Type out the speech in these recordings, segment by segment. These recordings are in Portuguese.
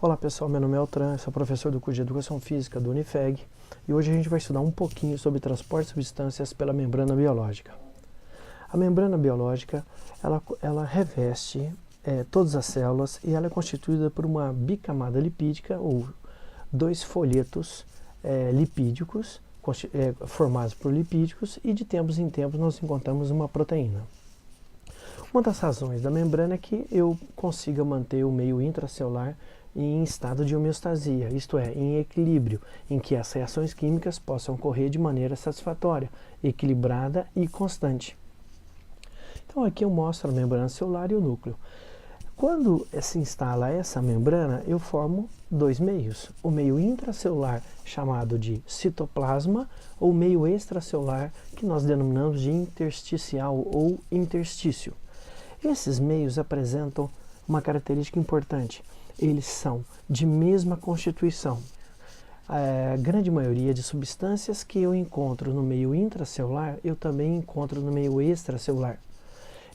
Olá pessoal, meu nome é Altran, sou professor do curso de Educação Física do Unifeg e hoje a gente vai estudar um pouquinho sobre transporte de substâncias pela membrana biológica. A membrana biológica, ela reveste todas as células e ela é constituída por uma bicamada lipídica ou dois folhetos lipídicos formados por lipídicos e de tempos em tempos nós encontramos uma proteína. Uma das razões da membrana é que eu consiga manter o meio intracelular em estado de homeostasia, isto é, em equilíbrio, em que as reações químicas possam ocorrer de maneira satisfatória, equilibrada e constante. Então aqui eu mostro a membrana celular e o núcleo. Quando se instala essa membrana, eu formo dois meios. O meio intracelular, chamado de citoplasma, ou meio extracelular, que nós denominamos de intersticial ou interstício. Esses meios apresentam uma característica importante. Eles são de mesma constituição. A grande maioria de substâncias que eu encontro no meio intracelular, eu também encontro no meio extracelular.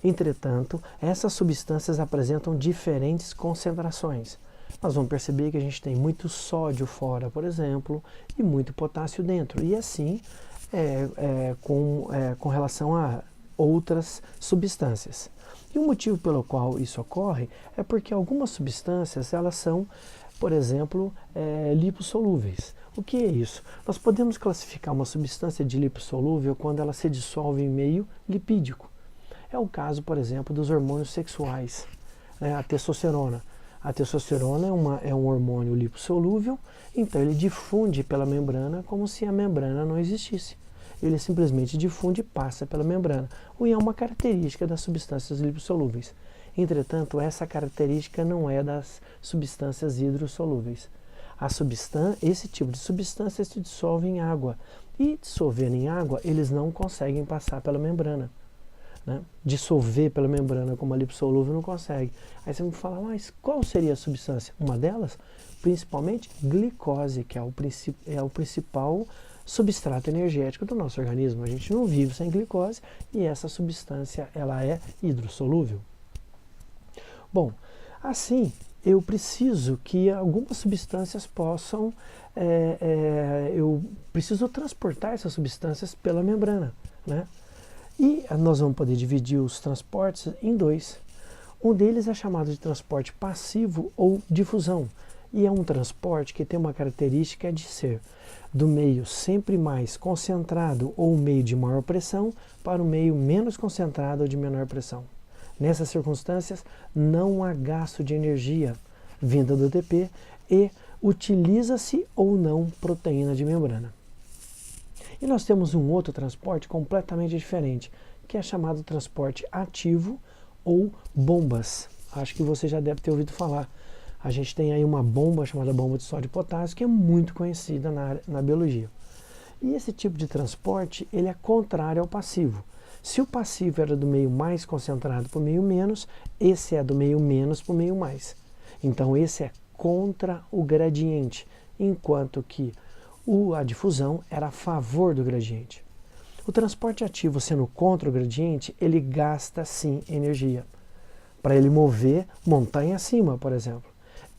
Entretanto, essas substâncias apresentam diferentes concentrações. Nós vamos perceber que a gente tem muito sódio fora, por exemplo, e muito potássio dentro. E assim, com relação a outras substâncias. E o motivo pelo qual isso ocorre é porque algumas substâncias, elas são, por exemplo, lipossolúveis. O que é isso? Nós podemos classificar uma substância de lipossolúvel quando ela se dissolve em meio lipídico. É o caso, por exemplo, dos hormônios sexuais, a testosterona. A testosterona é um hormônio lipossolúvel, então ele difunde pela membrana como se a membrana não existisse. Ele simplesmente difunde e passa pela membrana, o que é uma característica das substâncias lipossolúveis. Entretanto, essa característica não é das substâncias hidrossolúveis. Esse tipo de substância se dissolve em água, e dissolvendo em água, eles não conseguem passar pela membrana. Dissolver pela membrana como a lipossolúvel não consegue. Aí você me fala, mas qual seria a substância? Uma delas, principalmente glicose, que é o principal substrato energético do nosso organismo. A gente não vive sem glicose e essa substância ela é hidrossolúvel. Bom, assim eu preciso que algumas substâncias possam, eu preciso transportar essas substâncias pela membrana, E nós vamos poder dividir os transportes em dois. Um deles é chamado de transporte passivo ou difusão. E é um transporte que tem uma característica de ser do meio sempre mais concentrado ou meio de maior pressão para o meio menos concentrado ou de menor pressão. Nessas circunstâncias, não há gasto de energia vinda do ATP e utiliza-se ou não proteína de membrana. E nós temos um outro transporte completamente diferente, que é chamado transporte ativo ou bombas. Acho que você já deve ter ouvido falar. A gente tem aí uma bomba chamada bomba de sódio e potássio, que é muito conhecida na biologia. E esse tipo de transporte, ele é contrário ao passivo. Se o passivo era do meio mais concentrado para o meio menos, esse é do meio menos para o meio mais. Então esse é contra o gradiente, enquanto que a difusão era a favor do gradiente. O transporte ativo sendo contra o gradiente, ele gasta sim energia para ele mover montanha acima, por exemplo,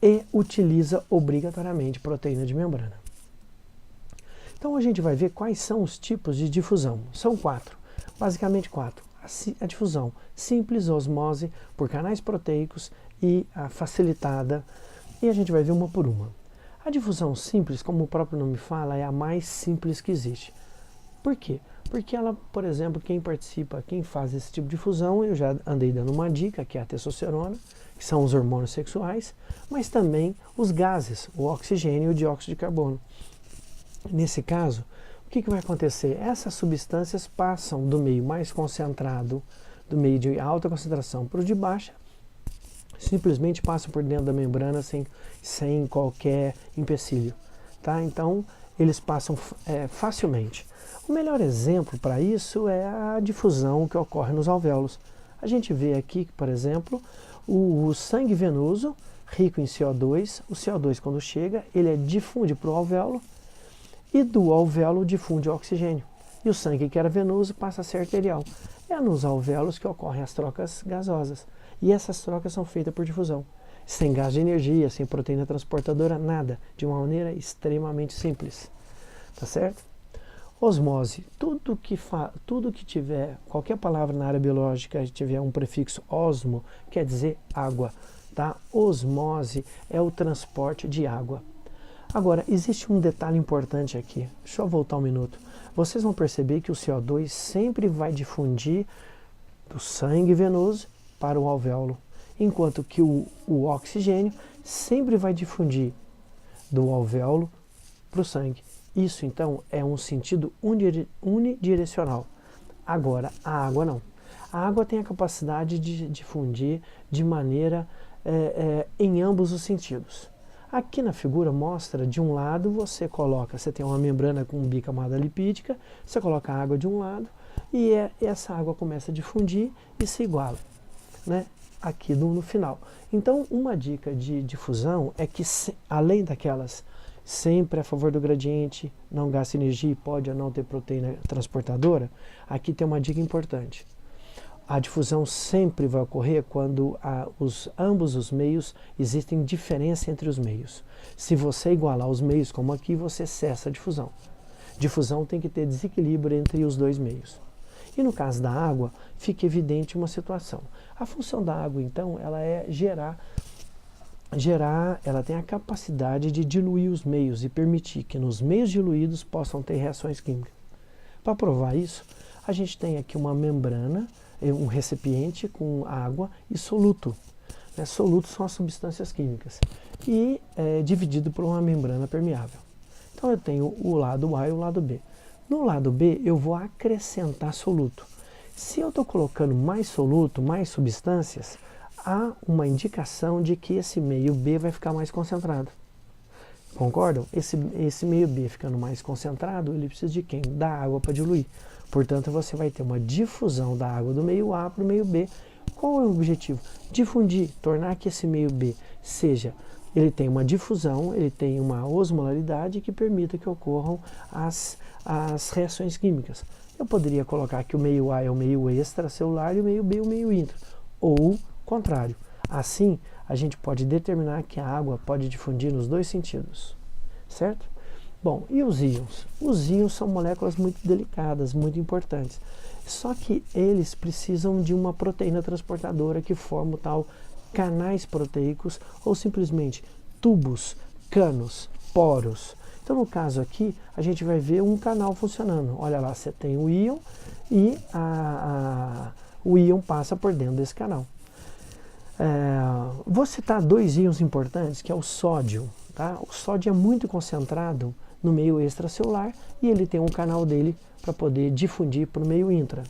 e utiliza obrigatoriamente proteína de membrana. Então a gente vai ver quais são os tipos de difusão. São quatro, basicamente quatro. A difusão simples, osmose, por canais proteicos e a facilitada, e a gente vai ver uma por uma. A difusão simples, como o próprio nome fala, é a mais simples que existe. Por quê? Porque ela, por exemplo, quem faz esse tipo de difusão, eu já andei dando uma dica, que é a testosterona, que são os hormônios sexuais, mas também os gases, o oxigênio e o dióxido de carbono. Nesse caso, o que vai acontecer? Essas substâncias passam do meio mais concentrado, do meio de alta concentração para o de baixa, simplesmente passam por dentro da membrana sem qualquer empecilho. Então, eles passam facilmente. O melhor exemplo para isso é a difusão que ocorre nos alvéolos. A gente vê aqui, por exemplo, o sangue venoso, rico em CO2, o CO2 quando chega, ele difunde para o alvéolo, e do alvéolo difunde o oxigênio. E o sangue que era venoso passa a ser arterial. É nos alvéolos que ocorrem as trocas gasosas. E essas trocas são feitas por difusão. sem gasto de energia, sem proteína transportadora, nada, de uma maneira extremamente simples, tá certo? Osmose, tudo que tiver, qualquer palavra na área biológica que tiver um prefixo osmo, quer dizer água, tá? Osmose é o transporte de água. Agora, existe um detalhe importante aqui, deixa eu voltar um minuto. Vocês vão perceber que o CO2 sempre vai difundir do sangue venoso para o alvéolo, enquanto que o oxigênio sempre vai difundir do alvéolo para o sangue. Isso, então, é um sentido unidirecional. Agora, a água não. A água tem a capacidade de difundir de maneira em ambos os sentidos. Aqui na figura mostra, de um lado você tem uma membrana com bicamada lipídica, você coloca a água de um lado e essa água começa a difundir e se iguala, né? Aqui no final. Então, uma dica de difusão é que, além daquelas sempre a favor do gradiente, não gasta energia e pode ou não ter proteína transportadora, aqui tem uma dica importante. A difusão sempre vai ocorrer quando ambos os meios existem diferença entre os meios. Se você igualar os meios, como aqui, você cessa a difusão. Difusão tem que ter desequilíbrio entre os dois meios. E no caso da água, fica evidente uma situação. A função da água, então, ela é ela tem a capacidade de diluir os meios e permitir que nos meios diluídos possam ter reações químicas. Para provar isso, a gente tem aqui uma membrana, um recipiente com água e soluto. Solutos são as substâncias químicas e é dividido por uma membrana permeável. Então eu tenho o lado A e o lado B. No lado B eu vou acrescentar soluto. Se eu estou colocando mais soluto, mais substâncias, há uma indicação de que esse meio B vai ficar mais concentrado. Concordam? Esse meio B ficando mais concentrado, ele precisa de quem? Da água para diluir. Portanto, você vai ter uma difusão da água do meio A para o meio B. Qual é o objetivo? Difundir, tornar que esse meio B ele tem uma difusão, ele tem uma osmolaridade que permita que ocorram as reações químicas. Eu poderia colocar que o meio A é o meio extracelular e o meio B é o meio intra. Ou contrário. Assim, a gente pode determinar que a água pode difundir nos dois sentidos, certo? Bom, e os íons? Os íons são moléculas muito delicadas, muito importantes. Só que eles precisam de uma proteína transportadora que forma o tal canais proteicos ou simplesmente tubos, canos, poros. Então, no caso aqui, a gente vai ver um canal funcionando. Olha lá, você tem o íon e o íon passa por dentro desse canal. Vou citar dois íons importantes, que é o sódio. Tá? O sódio é muito concentrado no meio extracelular e ele tem um canal dele para poder difundir para o meio intra.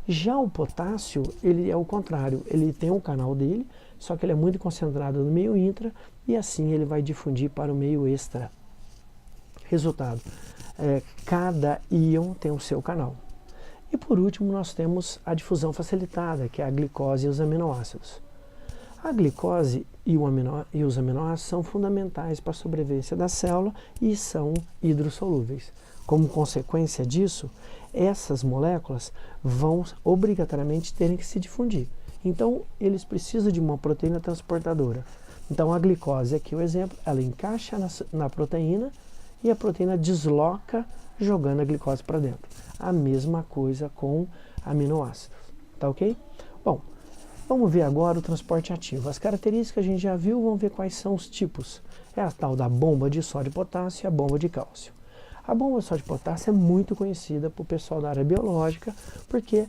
Já o potássio, ele é o contrário, ele tem um canal dele, só que ele é muito concentrado no meio intra e assim ele vai difundir para o meio extra. Resultado, cada íon tem o seu canal. E por último nós temos a difusão facilitada, que é a glicose e os aminoácidos. A glicose e os aminoácidos são fundamentais para a sobrevivência da célula e são hidrossolúveis. Como consequência disso, essas moléculas vão obrigatoriamente terem que se difundir. Então, eles precisam de uma proteína transportadora. Então, a glicose, aqui o exemplo, ela encaixa na proteína e a proteína desloca jogando a glicose para dentro. A mesma coisa com aminoácidos. Tá ok? Bom, vamos ver agora o transporte ativo. As características a gente já viu, vamos ver quais são os tipos. É a tal da bomba de sódio e potássio e a bomba de cálcio. A bomba de sódio e potássio é muito conhecida para o pessoal da área biológica, porque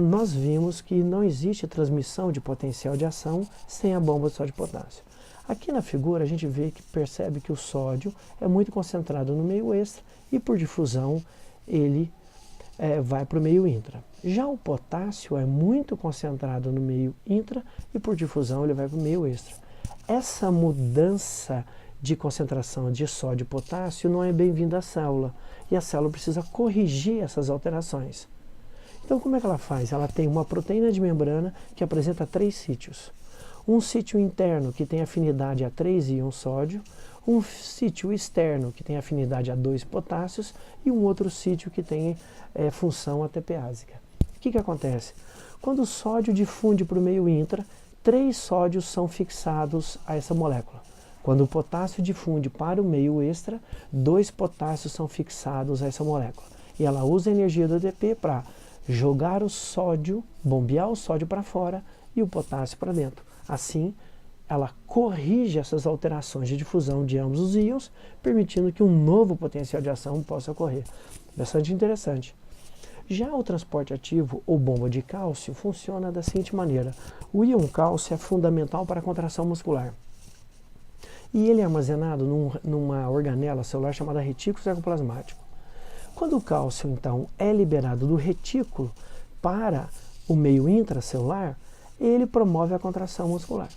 nós vimos que não existe transmissão de potencial de ação sem a bomba de sódio e potássio. Aqui na figura a gente percebe que o sódio é muito concentrado no meio extra e por difusão ele vai para o meio intra. Já o potássio é muito concentrado no meio intra e por difusão ele vai para o meio extra. Essa mudança de concentração de sódio e potássio não é bem-vinda à célula e a célula precisa corrigir essas alterações. Então como é que ela faz? Ela tem uma proteína de membrana que apresenta 3 sítios. Um sítio interno que tem afinidade a 3 íons sódio, um sítio externo que tem afinidade a 2 potássios e um outro sítio que tem função ATPásica. O que acontece? Quando o sódio difunde para o meio intra, 3 sódios são fixados a essa molécula. Quando o potássio difunde para o meio extra, 2 potássios são fixados a essa molécula. E ela usa a energia do ATP para jogar o sódio, bombear o sódio para fora e o potássio para dentro. Assim, ela corrige essas alterações de difusão de ambos os íons, permitindo que um novo potencial de ação possa ocorrer. Bastante interessante. Já o transporte ativo ou bomba de cálcio funciona da seguinte maneira. O íon cálcio é fundamental para a contração muscular. E ele é armazenado numa organela celular chamada retículo sarcoplasmático. Quando o cálcio, então, é liberado do retículo para o meio intracelular, ele promove a contração muscular.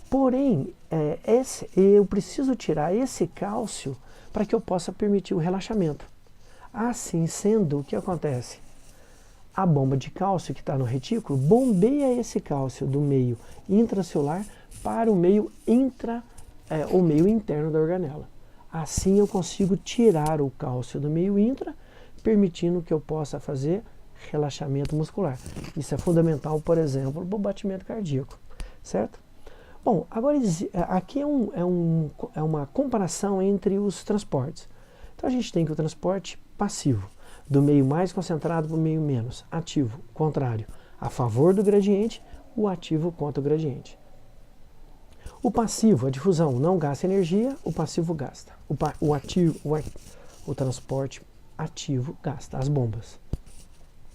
Porém, eu preciso tirar esse cálcio para que eu possa permitir o relaxamento. Assim sendo, o que acontece? A bomba de cálcio que está no retículo bombeia esse cálcio do meio intracelular para o meio interno da organela. Assim eu consigo tirar o cálcio do meio intra, permitindo que eu possa fazer relaxamento muscular. Isso é fundamental, por exemplo, para o batimento cardíaco, certo? Bom, agora aqui é uma comparação entre os transportes. Então a gente tem que o transporte passivo, do meio mais concentrado para o meio menos, ativo, contrário, a favor do gradiente, o ativo contra o gradiente. O passivo, a difusão, não gasta energia, o passivo gasta. O transporte ativo gasta, as bombas.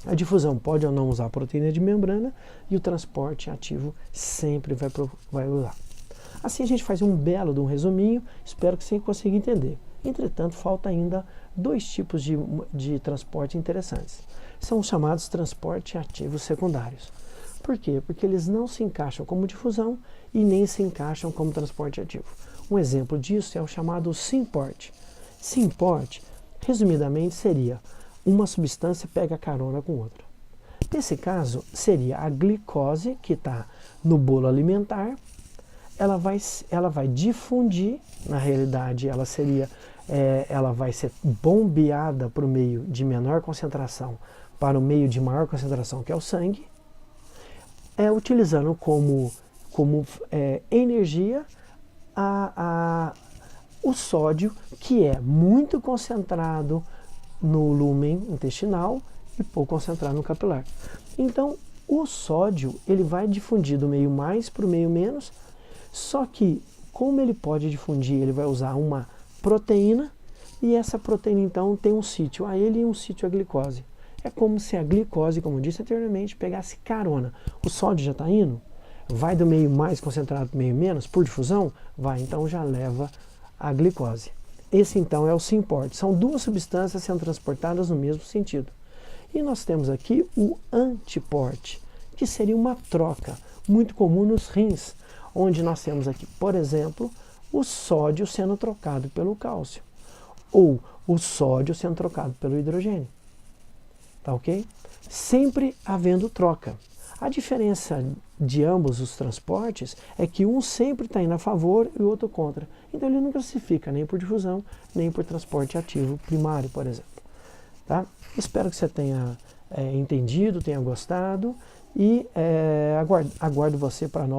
A difusão pode ou não usar proteína de membrana e o transporte ativo sempre vai usar. Assim a gente faz um belo de um resuminho, espero que você consiga entender. Entretanto, falta ainda 2 tipos de transporte interessantes. São os chamados transporte ativos secundários. Por quê? Porque eles não se encaixam como difusão e nem se encaixam como transporte ativo. Um exemplo disso é o chamado SYMPORT. SYMPORT, resumidamente, seria uma substância pega carona com outra. Nesse caso, seria a glicose que está no bolo alimentar, ela vai difundir, na realidade ela vai ser bombeada para o meio de menor concentração para o meio de maior concentração, que é o sangue, utilizando como energia o sódio, que é muito concentrado no lúmen intestinal e pouco concentrado no capilar. Então, o sódio ele vai difundir do meio mais para o meio menos, só que, como ele pode difundir, ele vai usar uma proteína, e essa proteína, então, tem um sítio a ele e um sítio a glicose. É como se a glicose, como eu disse anteriormente, pegasse carona. O sódio já está indo, vai do meio mais concentrado para o meio menos, por difusão, vai, então já leva a glicose. Esse, então, é o SYMPORT. São 2 substâncias sendo transportadas no mesmo sentido. E nós temos aqui o ANTIPORT, que seria uma troca, muito comum nos rins, onde nós temos aqui, por exemplo, o sódio sendo trocado pelo cálcio, ou o sódio sendo trocado pelo hidrogênio. Tá ok? Sempre havendo troca. A diferença de ambos os transportes é que um sempre está indo a favor e o outro contra. Então ele não classifica nem por difusão, nem por transporte ativo primário, por exemplo. Tá? Espero que você tenha entendido, tenha gostado e aguardo você para nós.